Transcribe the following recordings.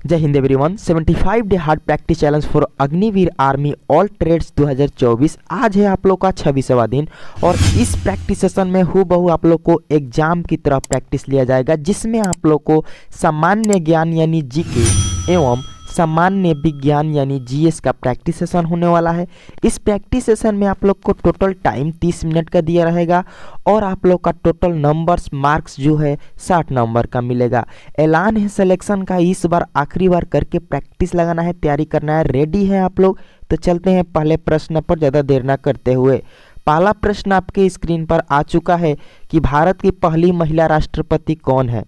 जय Hind everyone. 75 day hard practice challenge for Agniveer army all trades 2024 आज है आप लोग का 26वां दिन और इस प्रैक्टिस सेशन में हूबहू आप लोग को एग्जाम की तरह प्रैक्टिस लिया जाएगा, जिसमें आप लोग को सामान्य ज्ञान यानी जीके एवं सामान्य विज्ञान यानी जीएस का प्रैक्टिस सेशन होने वाला है। इस प्रैक्टिस सेशन में आप लोग को टोटल टाइम 30 मिनट का दिया रहेगा और आप लोग का टोटल नंबर्स मार्क्स जो है 60 नंबर का मिलेगा। ऐलान है सिलेक्शन का, इस बार आखिरी बार करके प्रैक्टिस लगाना है, तैयारी करना है। रेडी है आप लोग? तो चलते हैं पहले प्रश्न पर ज़्यादा देर ना करते हुए। पहला प्रश्न आपके स्क्रीन पर आ चुका है कि भारत की पहली महिला राष्ट्रपति कौन है।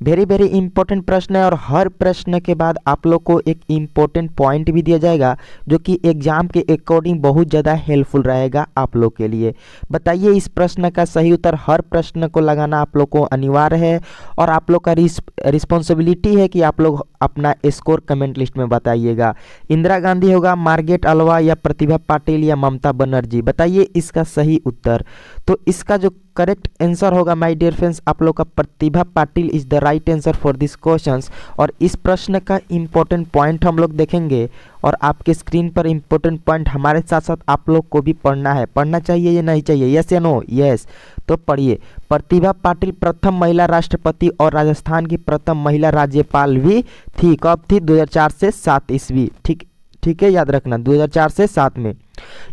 वेरी वेरी इंपॉर्टेंट प्रश्न है और हर प्रश्न के बाद आप लोग को एक इम्पोर्टेंट पॉइंट भी दिया जाएगा जो कि एग्जाम के अकॉर्डिंग बहुत ज़्यादा हेल्पफुल रहेगा आप लोग के लिए। बताइए इस प्रश्न का सही उत्तर। हर प्रश्न को लगाना आप लोग को अनिवार्य है और आप लोग का रिस्पॉन्सिबिलिटी है कि आप लोग अपना स्कोर कमेंट लिस्ट में बताइएगा। इंदिरा गांधी होगा, मार्गरेट अल्वा या प्रतिभा पाटिल या ममता बनर्जी। बताइए इसका सही उत्तर। तो इसका जो करेक्ट आंसर होगा माय डियर फ्रेंड्स, आप लोग का Pratibha Patil is the right answer for this questions. और इस प्रश्न का इंपॉर्टेंट पॉइंट हम लोग देखेंगे और आपके स्क्रीन पर इंपॉर्टेंट पॉइंट हमारे साथ साथ आप लोग को भी पढ़ना है। पढ़ना चाहिए या नहीं चाहिए? यस या नो? यस। तो पढ़िए। प्रतिभा पाटिल प्रथम महिला राष्ट्रपति और राजस्थान की प्रथम महिला राज्यपाल भी थी। कब थी? 2004 से 7 ईस्वी। ठीक है, याद रखना 2004 से 7 में।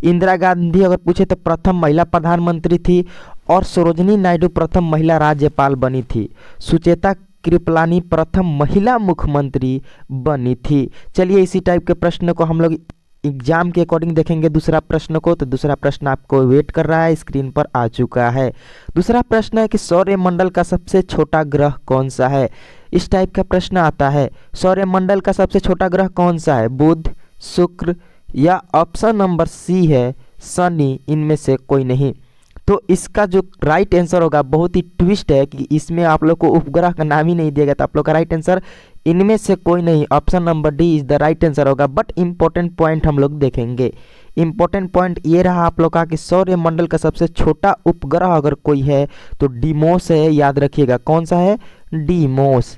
इंदिरा गांधी अगर पूछे तो प्रथम महिला प्रधानमंत्री थी और सरोजिनी नायडू प्रथम महिला राज्यपाल बनी थी। सुचेता कृपलानी प्रथम महिला मुख्यमंत्री बनी थी। चलिए इसी टाइप के प्रश्न को हम लोग एग्जाम के अकॉर्डिंग देखेंगे दूसरा प्रश्न को। तो दूसरा प्रश्न आपको वेट कर रहा है, स्क्रीन पर आ चुका है। दूसरा प्रश्न है कि सौरमंडल का सबसे छोटा ग्रह कौन सा है। इस टाइप का प्रश्न आता है, सौरमंडल का सबसे छोटा ग्रह कौन सा है? बुध, शुक्र या ऑप्शन नंबर सी है शनि, इनमें से कोई नहीं। तो इसका जो राइट आंसर होगा, बहुत ही ट्विस्ट है कि इसमें आप लोग को उपग्रह का नाम ही नहीं दिया गया था। आप लोग का राइट आंसर इनमें से कोई नहीं, option number D is the right answer होगा। बट इंपॉर्टेंट पॉइंट हम लोग देखेंगे। इंपॉर्टेंट पॉइंट ये रहा आप लोग का कि सौरमंडल का सबसे छोटा उपग्रह अगर कोई है तो डीमोस है। याद रखिएगा कौन सा है? डीमोस।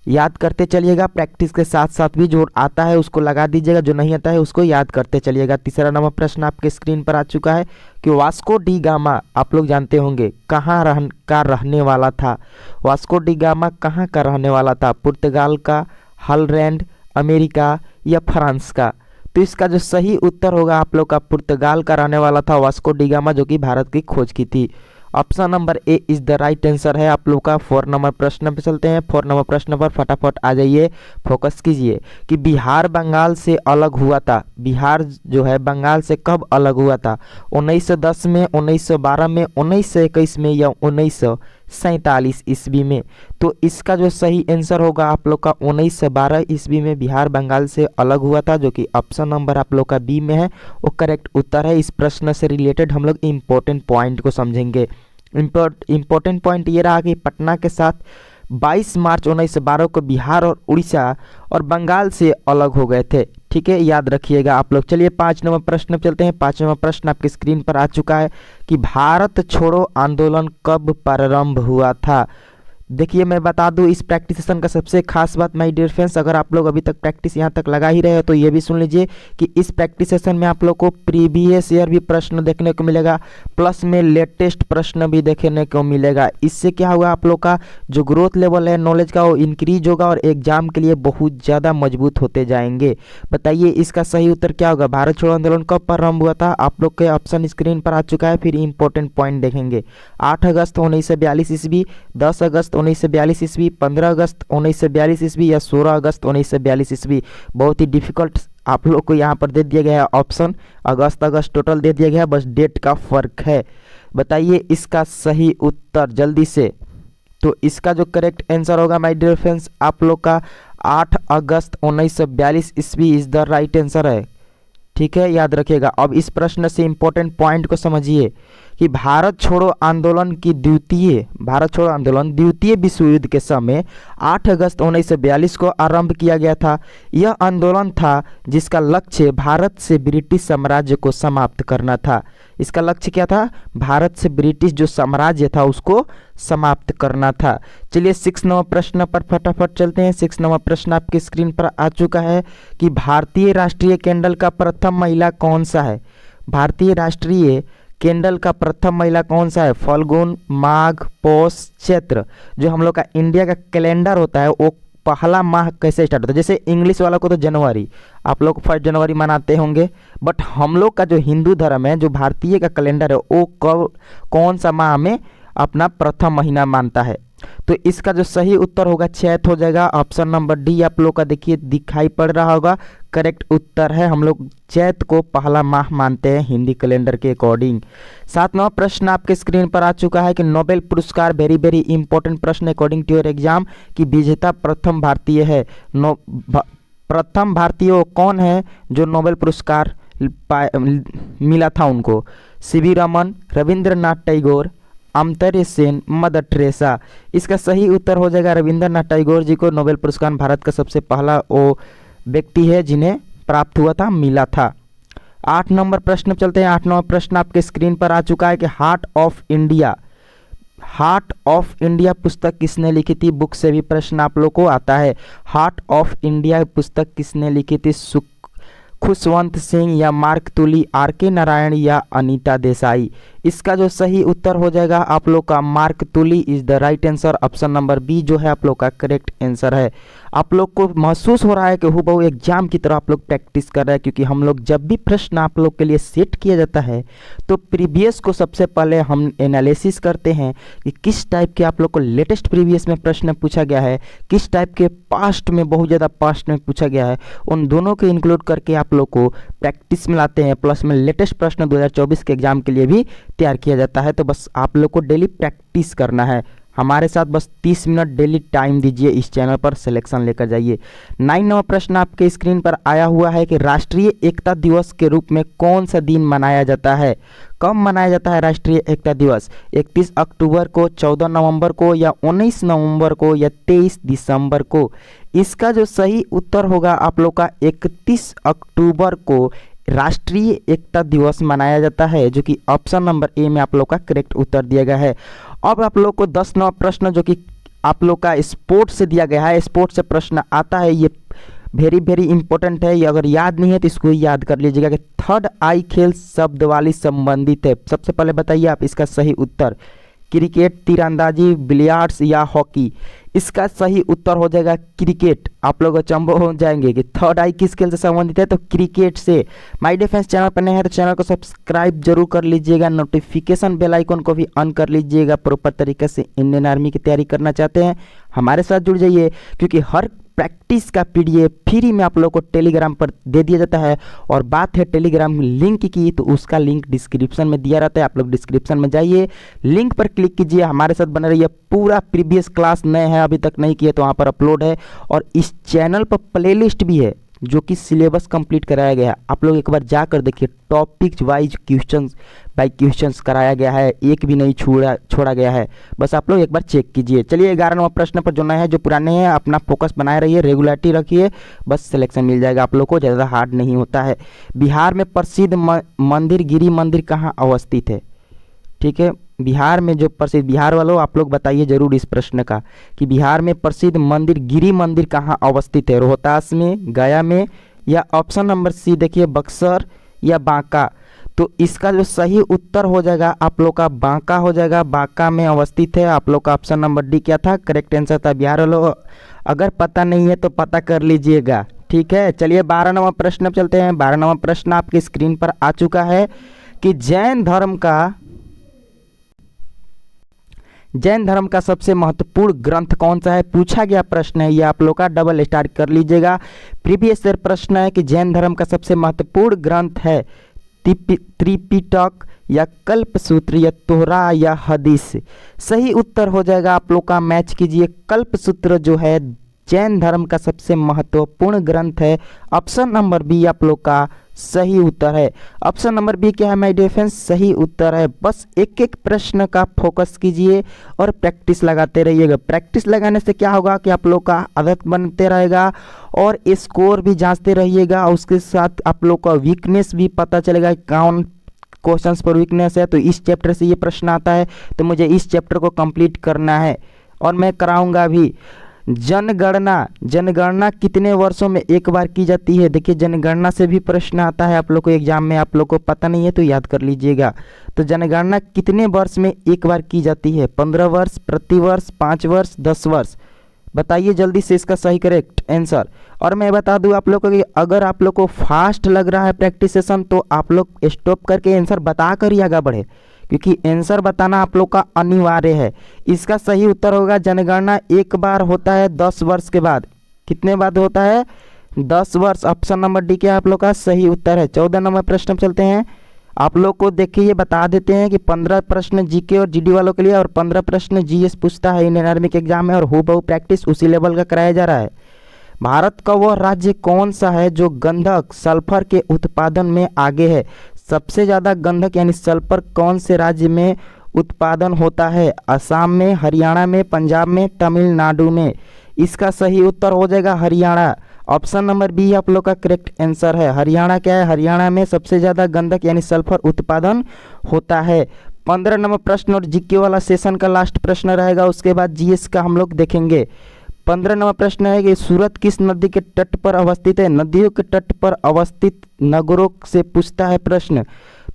याद करते चलिएगा, प्रैक्टिस के साथ साथ भी जो आता है उसको लगा दीजिएगा, जो नहीं आता है उसको याद करते चलिएगा। तीसरा नंबर प्रश्न आपके स्क्रीन पर आ चुका है कि वास्को डी गामा आप लोग जानते होंगे कहाँ रहने वाला था। वास्को डी गामा कहाँ का रहने वाला था? पुर्तगाल का, हॉलैंड, अमेरिका या फ्रांस का? तो इसका जो सही उत्तर होगा आप लोग का पुर्तगाल का रहने वाला था वास्को डी गामा, जो कि भारत की खोज की थी। Option number A is the right answer है आप लोग का। 4 नंबर प्रश्न पे चलते हैं। 4 नंबर प्रश्न पर फटाफट आ जाइए, फोकस कीजिए कि बिहार बंगाल से अलग हुआ था। बिहार जो है बंगाल से कब अलग हुआ था? 1910 में, 1912 में, 1921 में या 1947 ईस्वी में? तो इसका जो सही आंसर होगा आप लोग का 1912 ईस्वी में बिहार बंगाल से अलग हुआ था, जो कि ऑप्शन नंबर आप लोग का बी में है, वो करेक्ट उत्तर है। इस प्रश्न से रिलेटेड हम लोग इम्पोर्टेंट पॉइंट को समझेंगे। इम्पोर्टेंट पॉइंट ये रहा कि पटना के साथ 22 मार्च 1912 को बिहार और उड़ीसा और बंगाल से अलग हो गए थे। ठीक है, याद रखिएगा आप लोग। चलिए 5 नंबर प्रश्न चलते हैं। 5 नंबर प्रश्न आपकी स्क्रीन पर आ चुका है कि भारत छोड़ो आंदोलन कब प्रारंभ हुआ था। देखिए मैं बता दूं इस प्रैक्टिस सेशन का सबसे खास बात माय डियर फ्रेंड्स, अगर आप लोग अभी तक प्रैक्टिस यहां तक लगा ही रहे हो तो ये भी सुन लीजिए कि इस प्रैक्टिस सेशन में आप लोग को प्रीवियस ईयर भी प्रश्न देखने को मिलेगा, प्लस में लेटेस्ट प्रश्न भी देखने को मिलेगा। इससे क्या होगा, आप लोग का जो ग्रोथ लेवल है नॉलेज का वो इंक्रीज होगा और एग्जाम के लिए बहुत ज़्यादा मजबूत होते जाएंगे। बताइए इसका सही उत्तर क्या होगा? भारत छोड़ो आंदोलन कब प्रारंभ हुआ था? आप लोग के ऑप्शन स्क्रीन पर आ चुका है। फिर इंपॉर्टेंट पॉइंट देखेंगे। 8 अगस्त 1942 ईस्वी, 10 अगस्त 1942 ईस्वी, 15 अगस्त 1942 ईस्वी या 16 अगस्त 1942 ईस्वी? बहुत ही डिफिकल्ट आप लोग को यहाँ पर दे दिया गया है ऑप्शन। अगस्त टोटल दे दिया गया है, बस डेट का फर्क है। बताइए इसका सही उत्तर जल्दी से। तो इसका जो करेक्ट आंसर होगा माय डियर फ्रेंड्स आप लोग का 8 अगस्त 1942 ईस्वी इज द राइट आंसर है। ठीक है, याद रखिएगा। अब इस प्रश्न से इंपॉर्टेंट पॉइंट को समझिए कि भारत छोड़ो आंदोलन द्वितीय विश्व युद्ध के समय 8 अगस्त 1942 को आरंभ किया गया था। यह आंदोलन था जिसका लक्ष्य भारत से ब्रिटिश साम्राज्य को समाप्त करना था। इसका लक्ष्य क्या था? भारत से ब्रिटिश जो साम्राज्य था उसको समाप्त करना था। चलिए 6 नंबर प्रश्न पर फटाफट चलते हैं। 6 नंबर प्रश्न आपकी स्क्रीन पर आ चुका है कि भारतीय राष्ट्रीय कैंडल का प्रथम महिला कौन सा है? भारतीय राष्ट्रीय कैंडल का प्रथम महिला कौन सा है? फाल्गुन, माघ, पौष, चैत्र। जो हम लोग का इंडिया का कैलेंडर होता है वो पहला माह कैसे स्टार्ट होता है? जैसे इंग्लिश वाला को तो जनवरी, आप लोग 1 जनवरी मनाते होंगे, बट हम लोग का जो हिंदू धर्म है, जो भारतीय का कैलेंडर है, वो कौन सा माह में अपना प्रथम महीना मानता है? तो इसका जो सही उत्तर होगा चैत हो जाएगा। ऑप्शन नंबर डी आप लोग का देखिए दिखाई पड़ रहा होगा, करेक्ट उत्तर है। हम लोग चैत को पहला माह मानते हैं हिंदी कैलेंडर के अकॉर्डिंग। 7वां प्रश्न आपके स्क्रीन पर आ चुका है कि नोबेल पुरस्कार, वेरी वेरी इंपॉर्टेंट प्रश्न अकॉर्डिंग टू योर एग्जाम, कि विजेता प्रथम भारतीय है। प्रथम भारतीय कौन है जो नोबेल पुरस्कार मिला था उनको? CV Raman, Rabindranath Tagore, Amartya Sen, mother Teresa. इसका सही उत्तर हो जाएगा रविंद्रनाथ टैगोर जी को नोबेल पुरस्कार भारत का सबसे पहला वो व्यक्ति है जिन्हें प्राप्त हुआ था, मिला था। 8 नंबर प्रश्न चलते हैं। 8 नंबर प्रश्न आपके स्क्रीन पर आ चुका है कि हार्ट ऑफ इंडिया पुस्तक किसने लिखी थी? बुक से भी प्रश्न आप लोग को आता है। हार्ट ऑफ इंडिया पुस्तक किसने लिखी थी? खुशवंत सिंह या मार्क तुली, आर.के. नारायण या अनीता देसाई। इसका जो सही उत्तर हो जाएगा आप लोग का Mark Tully is the right answer. Option number B जो है आप लोग का करेक्ट आंसर है। आप लोग को महसूस हो रहा है कि हूबहू एग्जाम की तरह आप लोग प्रैक्टिस कर रहे हैं, क्योंकि हम लोग जब भी प्रश्न आप लोग के लिए सेट किया जाता है तो प्रीवियस को सबसे पहले हम एनालिसिस करते हैं कि किस टाइप के आप लोग को लेटेस्ट प्रीवियस में प्रश्न पूछा गया है, किस टाइप के पास्ट में बहुत ज़्यादा पास्ट में पूछा गया है। उन दोनों को इंक्लूड करके आप लोग को प्रैक्टिस में लाते हैं, प्लस में लेटेस्ट प्रश्न 2024 के एग्जाम के लिए भी तैयार किया जाता है। तो बस आप लोग को डेली प्रैक्टिस करना है हमारे साथ, बस 30 मिनट डेली टाइम दीजिए, इस चैनल पर सिलेक्शन लेकर जाइए। 9 नंबर प्रश्न आपके स्क्रीन पर आया हुआ है कि राष्ट्रीय एकता दिवस के रूप में कौन सा दिन मनाया जाता है? कब मनाया जाता है राष्ट्रीय एकता दिवस? 31 अक्टूबर को, 14 नवंबर को, या 19 नवंबर को, या 23 दिसंबर को? इसका जो सही उत्तर होगा आप लोग का 31 अक्टूबर को राष्ट्रीय एकता दिवस मनाया जाता है, जो कि ऑप्शन नंबर ए में आप लोग का करेक्ट उत्तर दिया गया है। अब आप लोग को 10 नंबर प्रश्न जो कि आप लोग का स्पोर्ट्स से दिया गया है, स्पोर्ट्स से प्रश्न आता है, ये वेरी वेरी इंपॉर्टेंट है। ये अगर याद नहीं है तो इसको याद कर लीजिएगा कि थर्ड आई खेल शब्द वाली संबंधित है। सबसे पहले बताइए आप इसका सही उत्तर, क्रिकेट, तीरंदाजी, बिलियर्ड्स या हॉकी? इसका सही उत्तर हो जाएगा क्रिकेट। आप लोग अचंभव हो जाएंगे कि थर्ड आई किस खेल से संबंधित है, तो क्रिकेट से। माय डिफेंस चैनल पर नए हैं तो चैनल को सब्सक्राइब जरूर कर लीजिएगा, नोटिफिकेशन बेल आइकन को भी ऑन कर लीजिएगा। प्रॉपर तरीके से इंडियन आर्मी की तैयारी करना चाहते हैं हमारे साथ जुड़ जाइए, क्योंकि हर प्रैक्टिस का पीडीएफ फ्री में आप लोग को टेलीग्राम पर दे दिया जाता है। और बात है टेलीग्राम लिंक की, तो उसका लिंक डिस्क्रिप्शन में दिया रहता है। आप लोग डिस्क्रिप्शन में जाइए, लिंक पर क्लिक कीजिए, हमारे साथ बने रहिए। पूरा प्रीवियस क्लास नए हैं अभी तक नहीं किए तो वहाँ पर अपलोड है, और इस चैनल पर प्लेलिस्ट भी है जो कि सिलेबस कंप्लीट कराया गया है। आप लोग एक बार जाकर देखिए, topic wise questions bye questions कराया गया है, एक भी नहीं छोड़ा गया है। बस आप लोग एक बार चेक कीजिए। चलिए 11 नंबर प्रश्न पर जो नए हैं जो पुराने हैं अपना फोकस बनाए रहिए, रेगुलरिटी रखिए, बस सिलेक्शन मिल जाएगा आप लोग को, ज़्यादा हार्ड नहीं होता है। बिहार में प्रसिद्ध मंदिर गिरी मंदिर कहाँ अवस्थित है? ठीक है, बिहार में जो प्रसिद्ध, बिहार वालों आप लोग बताइए जरूर इस प्रश्न का कि बिहार में प्रसिद्ध मंदिर गिरी मंदिर कहाँ अवस्थित है? रोहतास में, गया में, या ऑप्शन नंबर सी देखिए बक्सर या बांका? तो इसका जो सही उत्तर हो जाएगा आप लोग का बांका हो जाएगा, बांका में अवस्थित है। आप लोग का ऑप्शन नंबर डी क्या था? करेक्ट आंसर था। बिहार वालों अगर पता नहीं है तो पता कर लीजिएगा, ठीक है। चलिए 12 नंबर प्रश्न चलते हैं। 12 नंबर प्रश्न आपकी स्क्रीन पर आ चुका है कि जैन धर्म का सबसे महत्वपूर्ण ग्रंथ कौन सा है? पूछा गया प्रश्न है, ये आप लोग का डबल स्टार कर लीजिएगा। प्रीवियस ईयर प्रश्न है कि जैन धर्म का सबसे महत्वपूर्ण ग्रंथ है त्रिपिटक या कल्पसूत्र या तोहरा या हदीस? सही उत्तर हो जाएगा आप लोग का, मैच कीजिए, कल्पसूत्र जो है जैन धर्म का सबसे महत्वपूर्ण ग्रंथ है। ऑप्शन नंबर बी आप लोग का सही उत्तर है। ऑप्शन नंबर बी क्या है माय डियर फ्रेंड्स, सही उत्तर है। बस एक एक प्रश्न का फोकस कीजिए और प्रैक्टिस लगाते रहिएगा। प्रैक्टिस लगाने से क्या होगा कि आप लोग का आदत बनते रहेगा और स्कोर भी जांचते रहिएगा। उसके साथ आप लोग का वीकनेस भी पता चलेगा, कौन क्वेश्चंस पर वीकनेस है। तो इस चैप्टर से ये प्रश्न आता है तो मुझे इस चैप्टर को कंप्लीट करना है और मैं कराऊंगा भी। जनगणना कितने वर्षों में एक बार की जाती है? देखिए जनगणना से भी प्रश्न आता है आप लोग को एग्जाम में, आप लोग को पता नहीं है तो याद कर लीजिएगा। तो जनगणना कितने वर्ष में एक बार की जाती है? 15 वर्ष, प्रति वर्ष, 5 वर्ष, 10 वर्ष? बताइए जल्दी से इसका सही करेक्ट आंसर। और मैं बता दूं आप लोग को कि अगर आप लोग को फास्ट लग रहा है प्रैक्टिस सेशन तो आप लोग स्टॉप करके आंसर बता कर ही आगे बढ़े, क्योंकि आंसर बताना आप लोग का अनिवार्य है। इसका सही उत्तर होगा जनगणना एक बार होता है 10 वर्ष के बाद। कितने बाद होता है? 10 वर्ष। ऑप्शन नंबर डी क्या आप लोग का सही उत्तर है। 14 नंबर प्रश्न में चलते हैं। आप लोग को देखिए ये बता देते हैं कि 15 प्रश्न जीके और जीडी वालों के लिए और 15 प्रश्न जीएस पूछता है इंडियन आर्मी के एग्जाम में, और हूबहू प्रैक्टिस उसी लेवल का कराया जा रहा है। भारत का वह राज्य कौन सा है जो गंधक सल्फर के उत्पादन में आगे है? सबसे ज़्यादा गंधक यानी सल्फर कौन से राज्य में उत्पादन होता है? असम में, हरियाणा में, पंजाब में, तमिलनाडु में? इसका सही उत्तर हो जाएगा हरियाणा। ऑप्शन नंबर बी आप लोग का करेक्ट आंसर है। हरियाणा क्या है? हरियाणा में सबसे ज़्यादा गंधक यानी सल्फर उत्पादन होता है। 15 नंबर प्रश्न और जीके वाला सेशन का लास्ट प्रश्न रहेगा, उसके बाद जीएस का हम लोग देखेंगे। 15 नंबर प्रश्न है कि सूरत किस नदी के तट पर अवस्थित है? नदियों के तट पर अवस्थित नगरों से पूछता है प्रश्न।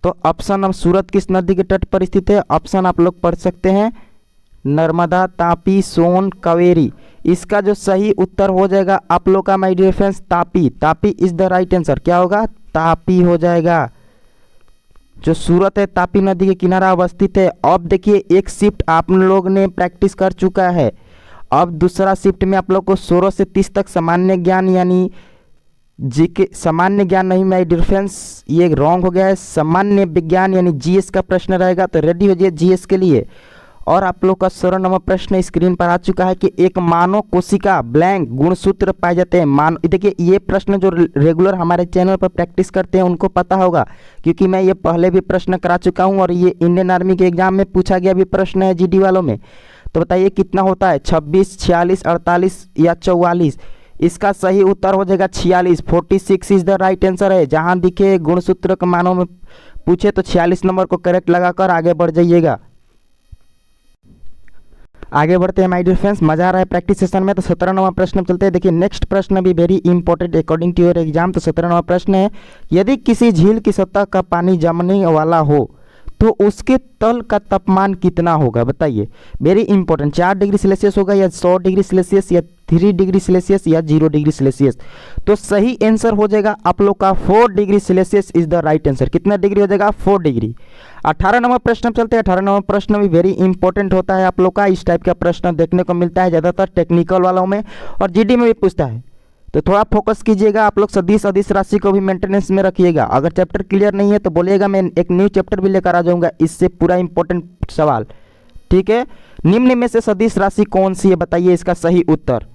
तो ऑप्शन हम सूरत किस नदी के तट पर स्थित है? ऑप्शन आप लोग पढ़ सकते हैं नर्मदा, तापी, सोन, कावेरी। इसका जो सही उत्तर हो जाएगा आप लोग का my dear friends Tapi. Tapi is the right answer. क्या होगा? तापी हो जाएगा। जो सूरत है तापी नदी के किनारा अवस्थित है। अब देखिए एक शिफ्ट आप लोग ने प्रैक्टिस कर चुका है, अब दूसरा शिफ्ट में आप लोग को 16 से 30 तक सामान्य ज्ञान यानी जीके, सामान्य ज्ञान नहीं माय डियर फ्रेंड्स ये रॉन्ग हो गया है, सामान्य विज्ञान यानी जीएस का प्रश्न रहेगा। तो रेडी हो जाइए जीएस के लिए। और आप लोग का 16 नंबर प्रश्न स्क्रीन पर आ चुका है कि एक मानव कोशिका ब्लैंक गुणसूत्र पाए जाते हैं। देखिए ये प्रश्न जो रेगुलर हमारे चैनल पर प्रैक्टिस करते हैं उनको पता होगा, क्योंकि मैं ये पहले भी प्रश्न करा चुका हूँ और ये इंडियन आर्मी के एग्जाम में पूछा गया भी प्रश्न है जीडी वालों में। तो बताइए कितना होता है? 26, 46, 48 या 44? इसका सही उत्तर हो जाएगा 46। 46 इज द राइट आंसर है। जहां दिखे गुणसूत्र के मानों में पूछे तो 46 नंबर को करेक्ट लगाकर आगे बढ़ जाइएगा। आगे बढ़ते हैं माय डियर फ्रेंड्स, मजा आ रहा है प्रैक्टिस सेशन में। तो 17 नंबर प्रश्न में चलते हैं। देखिए नेक्स्ट प्रश्न भी very important according to your exam. तो 17 नंबर प्रश्न है, यदि किसी झील की सतह का पानी जमने वाला हो तो उसके तल का तापमान कितना होगा? बताइए, वेरी इंपॉर्टेंट। 4 डिग्री सेल्सियस होगा या 100 डिग्री सेल्सियस या 3 डिग्री सेल्सियस या 0 डिग्री सेल्सियस? तो सही आंसर हो जाएगा आप लोग का 4 degree Celsius is the right answer. कितना डिग्री हो जाएगा? 4 डिग्री। 18 नंबर प्रश्न में चलते हैं। 18 नंबर प्रश्न भी वेरी इंपॉर्टेंट होता है आप लोग का। इस टाइप का प्रश्न देखने को मिलता है ज़्यादातर टेक्निकल वालों में और जीडी में भी पूछता है, तो थोड़ा फोकस कीजिएगा। आप लोग सदिश अदिश राशि को भी मेंटेनेंस में रखिएगा। अगर चैप्टर क्लियर नहीं है तो बोलिएगा, मैं एक न्यू चैप्टर भी लेकर आ जाऊंगा इससे पूरा इंपॉर्टेंट सवाल। ठीक है, निम्न में से सदिश राशि कौन सी है? बताइए इसका सही उत्तर।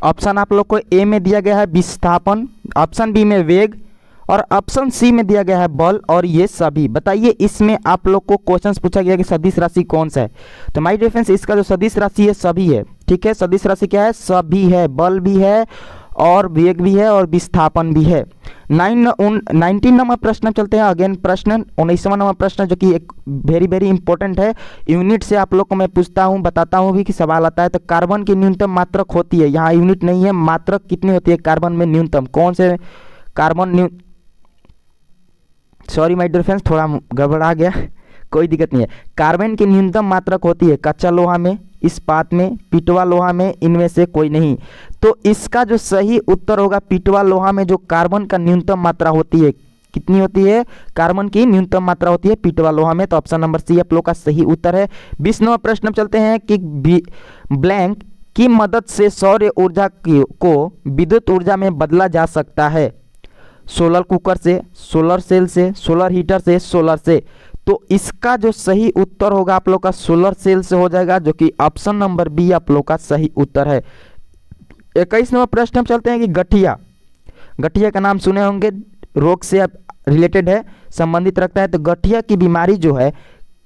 ऑप्शन आप लोग को ए में दिया गया है विस्थापन, ऑप्शन बी में वेग और ऑप्शन सी में दिया गया है बल और ये सभी। बताइए इसमें आप लोग को क्वेश्चंस पूछा गया कि सदिश राशि कौन सा है? तो माय डियर फ्रेंड्स इसका जो सदिश राशि है सभी है। ठीक है, सदिश राशि क्या है? सभी है, बल भी है और वेग भी है और विस्थापन भी है। 19 नंबर प्रश्न चलते हैं। अगेन प्रश्न 19वां नंबर प्रश्न जो कि एक वेरी इंपॉर्टेंट है। यूनिट से आप लोग को मैं पूछता हूँ, बताता हूँ भी कि सवाल आता है। तो कार्बन की न्यूनतम मात्रक होती है, यहाँ यूनिट नहीं है, मात्रक कितनी होती है कार्बन में न्यूनतम? कौन से carbon sorry my dear friends थोड़ा गड़बड़ा गया, कोई दिक्कत नहीं है। कार्बन की न्यूनतम मात्रक होती है कच्चा लोहा में, इस्पात में, पिटवा लोहा में, इनमें से कोई नहीं। तो इसका जो सही उत्तर होगा पिटवा लोहा में जो कार्बन का न्यूनतम मात्रा होती है, कितनी होती है? कार्बन की न्यूनतम मात्रा होती है पिटवा लोहा में। तो ऑप्शन नंबर सी आप लोग का सही उत्तर है। 20 नंबर प्रश्न चलते हैं कि ब्लैंक की मदद से सौर ऊर्जा को विद्युत ऊर्जा में बदला जा सकता है। सोलर कुकर से, सोलर सेल से, सोलर हीटर से, सोलर से। तो इसका जो सही उत्तर होगा आप लोग का सोलर सेल से हो जाएगा, जो कि ऑप्शन नंबर बी आप लोग का सही उत्तर है। 21 नंबर प्रश्न हम चलते हैं कि गठिया का नाम सुने होंगे, रोग से रिलेटेड है, संबंधित रखता है। तो गठिया की बीमारी जो है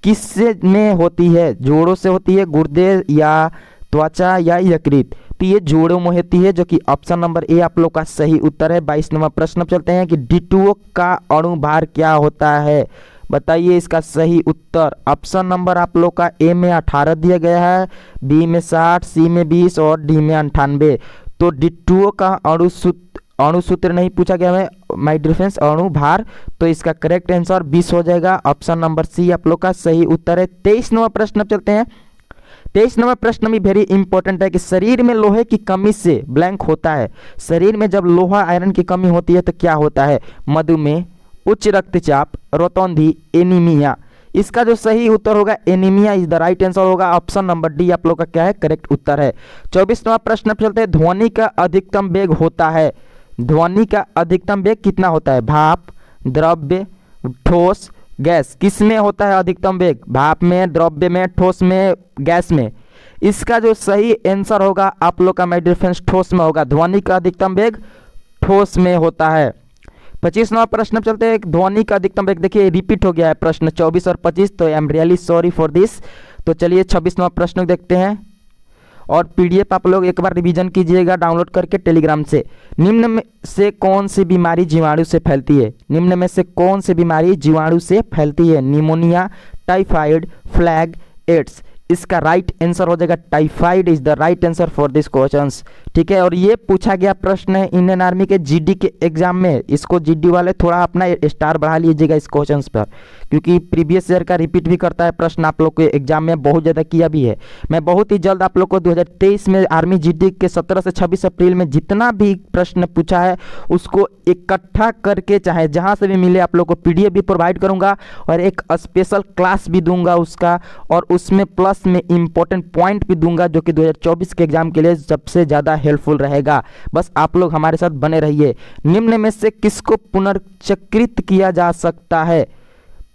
किससे में होती है? जोड़ों से होती है, गुर्दे या त्वचा या यकृत? तो ये जोड़ों में होती है, जो कि ऑप्शन नंबर ए आप लोग का सही उत्तर है। 22 नंबर प्रश्न चलते हैं कि D2O का अणु भार क्या होता है? बताइए इसका सही उत्तर। ऑप्शन नंबर आप लोग का ए में 18 दिया गया है, बी में 60, सी में 20 और डी में 98। तो D2O का अणु सूत्र नहीं पूछा गया है माय डियर फ्रेंड्स, अणु भार। तो इसका करेक्ट आंसर 20 हो जाएगा। ऑप्शन नंबर सी आप लोग का सही उत्तर है। 23 नंबर प्रश्न चलते हैं। 23 नंबर प्रश्न भी वेरी इंपॉर्टेंट है कि शरीर में लोहे की कमी से ब्लैंक होता है। शरीर में जब लोहा आयरन की कमी होती है तो क्या होता है? मधुमेह, उच्च रक्तचाप, रोतौंधी, एनीमिया। इसका जो सही उत्तर होगा anaemia is the right answer होगा। ऑप्शन नंबर डी आप लोग का क्या है? करेक्ट उत्तर है। 24 नंबर प्रश्न चलते हैं। ध्वनि का अधिकतम वेग होता है। ध्वनि का अधिकतम वेग कितना होता है? भाप, द्रव्य, ठोस, गैस? किस में होता है अधिकतम वेग? भाप में, द्रव्य में, ठोस में, गैस में? इसका जो सही आंसर होगा आप लोग का माय डियर फ्रेंड्स ठोस में होगा। ध्वनि का अधिकतम वेग ठोस में होता है। 25 नंबर प्रश्न चलते हैं। ध्वनि का अधिकतम वेग देखिए रिपीट हो गया है प्रश्न 24 और 25, तो I am really sorry for this. तो चलिए 26 नंबर प्रश्न देखते हैं और पीडीएफ आप लोग एक बार रिवीजन कीजिएगा डाउनलोड करके टेलीग्राम से। निम्न में से कौन सी बीमारी जीवाणु से फैलती है? निम्न में से कौन सी बीमारी जीवाणु से फैलती है? Pneumonia, typhoid, plague, AIDS? इसका राइट आंसर हो जाएगा typhoid is the right answer for this questions. ठीक है, और ये पूछा गया प्रश्न है इंडियन आर्मी के जीडी के एग्जाम में। इसको जीडी वाले थोड़ा अपना स्टार बढ़ा लीजिएगा इस क्वेश्चंस पर, क्योंकि प्रीवियस ईयर का रिपीट भी करता है प्रश्न, आप लोग के एग्जाम में बहुत ज़्यादा किया भी है। मैं बहुत ही जल्द आप लोग को 2023 में आर्मी जीडी के 17 से 26 अप्रैल में जितना भी प्रश्न पूछा है उसको इकट्ठा करके चाहे जहाँ से भी मिले आप लोग को पीडीएफ भी प्रोवाइड करूँगा और एक स्पेशल क्लास भी दूंगा उसका, और उसमें प्लस में इंपॉर्टेंट पॉइंट भी दूंगा जो कि 2024 के एग्जाम के लिए सबसे ज़्यादा हेल्पफुल रहेगा। बस आप लोग हमारे साथ बने रहिए। निम्न में से किसको पुनर्चक्रित किया जा सकता है?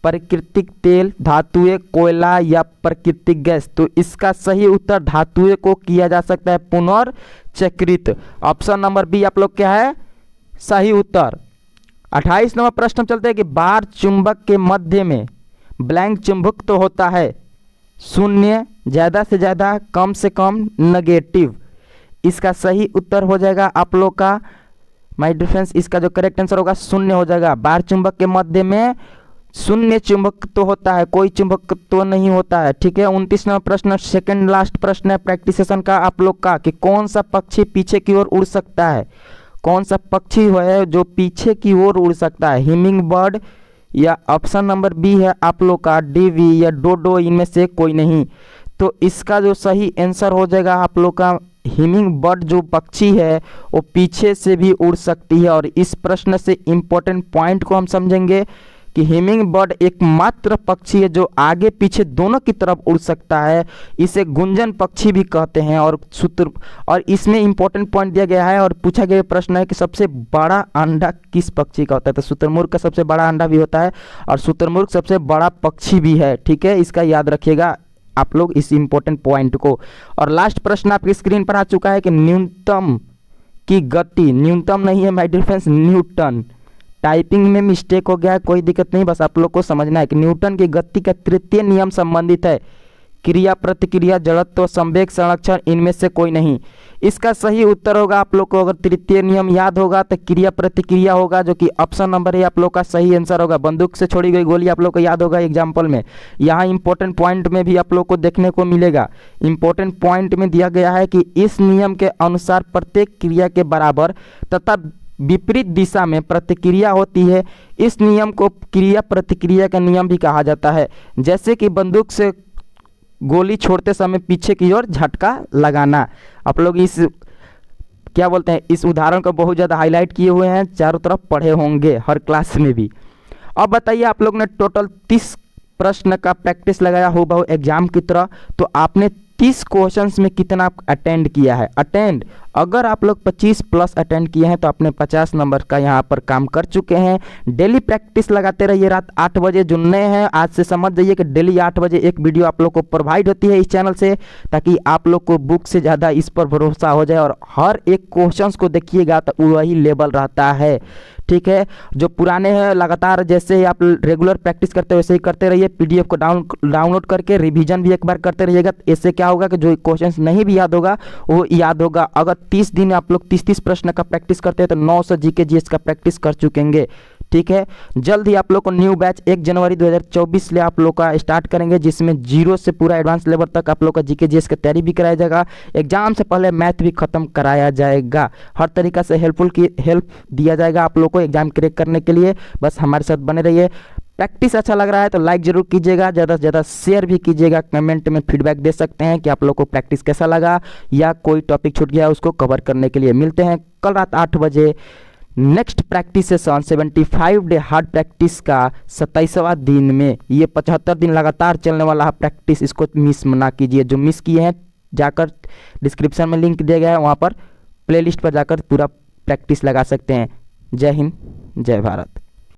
प्राकृतिक तेल, धातुएं, कोयला या प्राकृतिक गैस? तो इसका सही उत्तर धातुएं को किया जा सकता है पुनर्चक्रित। ऑप्शन नंबर बी आप लोग क्या है? सही उत्तर। 28 नंबर प्रश्न चलते हैं कि बार चुंबक के मध्य में ब्लैंक चुंबक तो होता है, शून्य, ज़्यादा से ज़्यादा, कम से कम, नेगेटिव? इसका सही उत्तर हो जाएगा आप लोग का माय डियर फ्रेंड्स, इसका जो करेक्ट आंसर होगा शून्य हो जाएगा। बार चुंबक के मध्य में शून्य चुंबक तो होता है, कोई चुंबक तो नहीं होता है। ठीक है, 29 नंबर प्रश्न सेकंड लास्ट प्रश्न है प्रैक्टिस सेशन का आप लोग का कि कौन सा पक्षी पीछे की ओर उड़ सकता है? कौन सा पक्षी है जो पीछे की ओर उड़ सकता है? हिमिंग बर्ड या ऑप्शन नंबर बी है आप लोग का डीवी या डोडो? इनमें से कोई नहीं। तो इसका जो सही आंसर हो जाएगा आप लोग का हिमिंग बर्ड जो पक्षी है वो पीछे से भी उड़ सकती है। और इस प्रश्न से इम्पोर्टेंट पॉइंट को हम समझेंगे कि हिमिंग बर्ड एकमात्र पक्षी है जो आगे पीछे दोनों की तरफ उड़ सकता है। इसे गुंजन पक्षी भी कहते हैं। और इसमें इंपॉर्टेंट पॉइंट दिया गया है और पूछा गया प्रश्न है कि सबसे बड़ा अंडा किस पक्षी का होता है? तो शुतुरमुर्ग का सबसे बड़ा अंडा भी होता है और शुतुरमुर्ग सबसे बड़ा पक्षी भी है। ठीक है, इसका याद रखिएगा आप लोग इस इंपॉर्टेंट पॉइंट को। और लास्ट प्रश्न आपकी स्क्रीन पर आ चुका है कि न्यूनतम की गति, न्यूनतम नहीं है my dear friends, Newton. Typing में मिस्टेक हो गया है, कोई दिक्कत नहीं, बस आप लोग को समझना है कि न्यूटन की गति का तृतीय नियम संबंधित है क्रिया प्रतिक्रिया, जड़त्व, संवेग, संरक्षण, इनमें से कोई नहीं। इसका सही उत्तर होगा आप लोग को अगर तृतीय नियम याद होगा तो क्रिया प्रतिक्रिया होगा, जो कि ऑप्शन नंबर ए आप लोग का सही आंसर होगा। बंदूक से छोड़ी गई गोली आप लोग को याद होगा एग्जाम्पल में। यहाँ इंपॉर्टेंट पॉइंट में भी आप लोग को देखने को मिलेगा। इंपॉर्टेंट पॉइंट में दिया गया है कि इस नियम के अनुसार प्रत्येक क्रिया के बराबर तथा विपरीत दिशा में प्रतिक्रिया होती है। इस नियम को क्रिया प्रतिक्रिया का नियम भी कहा जाता है। जैसे कि बंदूक से गोली छोड़ते समय पीछे की ओर झटका लगाना। आप लोग इस क्या बोलते हैं इस उदाहरण को बहुत ज़्यादा हाईलाइट किए हुए हैं, चारों तरफ पढ़े होंगे हर क्लास में भी। अब बताइए आप लोग ने टोटल 30 प्रश्न का प्रैक्टिस लगाया हो बहु एग्जाम की तरह, तो आपने 30 क्वेश्चंस में कितना अटेंड किया है। अटेंड अगर आप लोग 25 प्लस अटेंड किए हैं तो अपने 50 नंबर का यहाँ पर काम कर चुके हैं। डेली प्रैक्टिस लगाते रहिए रात 8 बजे। जो नए हैं आज से समझ जाइए कि डेली 8 बजे एक वीडियो आप लोग को प्रोवाइड होती है इस चैनल से, ताकि आप लोग को बुक से ज़्यादा इस पर भरोसा हो जाए और हर एक क्वेश्चंस को देखिएगा तो वही लेवल रहता है। ठीक है, जो पुराने हैं लगातार जैसे ही आप रेगुलर प्रैक्टिस करते हो वैसे ही करते रहिए। पीडीएफ को डाउनलोड करके रिवीजन भी एक बार करते रहिएगा। इससे क्या होगा कि जो क्वेश्चंस नहीं भी याद होगा वो याद होगा। अगर 30 दिन आप लोग 30 प्रश्न का प्रैक्टिस करते हैं तो 900 जीके जीएस का प्रैक्टिस कर चुकेंगे। ठीक है, जल्द ही आप लोग को न्यू बैच 1 जनवरी 2024 से आप लोग का स्टार्ट करेंगे, जिसमें 0 से पूरा एडवांस लेवल तक आप लोग का जीके जीएस की तैयारी भी कराया जाएगा। एग्जाम से पहले मैथ भी खत्म कराया जाएगा। हर तरीका से हेल्प दिया जाएगा आप लोग को एग्जाम क्रैक करने के लिए। बस हमारे साथ बने रहिए। प्रैक्टिस अच्छा लग रहा है तो लाइक जरूर कीजिएगा, ज़्यादा से ज़्यादा शेयर भी कीजिएगा। कमेंट में फीडबैक दे सकते हैं कि आप लोग को प्रैक्टिस कैसा लगा या कोई टॉपिक छूट गया उसको कवर करने के लिए। मिलते हैं कल रात 8 बजे next practice session 75 day hard practice का 27वां दिन में। ये 75 दिन लगातार चलने वाला है प्रैक्टिस, इसको मिस ना कीजिए। जो मिस किए हैं जाकर डिस्क्रिप्शन में लिंक दिया गया है, वहाँ पर प्लेलिस्ट पर जाकर पूरा प्रैक्टिस लगा सकते हैं। जय हिंद, जय भारत।